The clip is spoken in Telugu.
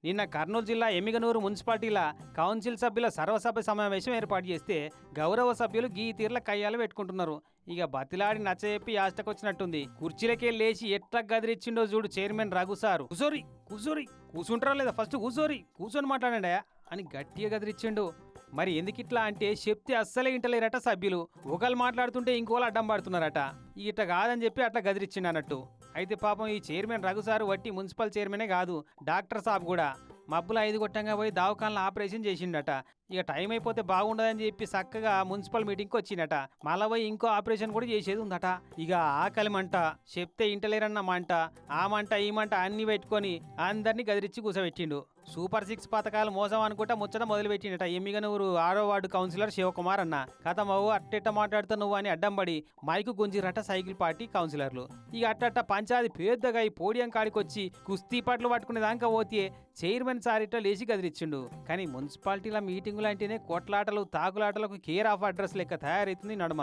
నిన్న కర్నూలు జిల్లా ఎమ్మిగనూరు మున్సిపాలిటీల కౌన్సిల్ సభ్యుల సర్వసభ్య సమావేశం ఏర్పాటు చేస్తే గౌరవ సభ్యులు గీ తీర్ల కయ్యాలు పెట్టుకుంటున్నారు. ఇక బతిలాడి నచ్చజెప్పి యాష్టకొచ్చినట్టుంది. కుర్చీలకే లేచి ఎట్లా గదిరిచ్చిండో చూడు చైర్మన్ రఘు సారు. కూసోరి కూసోరి కూసుంటారా లేదా, ఫస్ట్ కూసోరి కూర్చొని మాట్లాడండి అని గట్టిగా గదిరిచ్చిండు. మరి ఎందుకిట్లా అంటే చెప్తే అస్సలే ఇంటలేరట సభ్యులు. ఒకళ్ళు మాట్లాడుతుంటే ఇంకోళ్ళు అడ్డం పడుతున్నారట. ఇట్లా కాదని చెప్పి అట్లా గదిరిచ్చిండు అన్నట్టు. అయితే పాపం ఈ చైర్మన్ రఘు సారు వట్టి మున్సిపల్ చైర్మనే కాదు, డాక్టర్ సాబ్ కూడా మబ్బుల 5 గొట్టంగా పోయి దవాఖానలో ఆపరేషన్ చేసిండట. ఇక టైం అయిపోతే బాగుండదని చెప్పి చక్కగా మున్సిపల్ మీటింగ్కి వచ్చిందట. మళ్ళా పోయి ఇంకో ఆపరేషన్ కూడా చేసేది ఉందట. ఇక ఆకలి మంట, చెప్తే ఇంటలేరన్న మంట, ఆ మంట ఈ మంట అన్ని పెట్టుకొని అందరినీ గదిరిచ్చి కూసబెట్టిండు. సూపర్ 6 పథకాలు మోసం అనుకుంటా ముచ్చట మొదలుపెట్టిండట ఎమ్మిగనూరు 6వ వార్డు కౌన్సిలర్ శివకుమార్ అన్న. కథమవు అట్టెట్ట మాట్లాడుతావు నువ్వు అని అడ్డం పడి మైకు గుంజిరట సైకిల్ పార్టీ కౌన్సిలర్లు. ఇక అట్టట్ట పంచాయతీ పేద్దగా ఈ పోడియం కాడికొచ్చి కుస్తీ పట్లు పట్టుకునే దాకా పోతే చైర్మన్ సారిట లేచి గదిరిచ్చిండు. కానీ మున్సిపాలిటీల మీటింగులు అంటేనే కొట్లాటలు తాకులాటలకు కేర్ ఆఫ్ అడ్రస్ లెక్క తయారైతుంది నడుమ.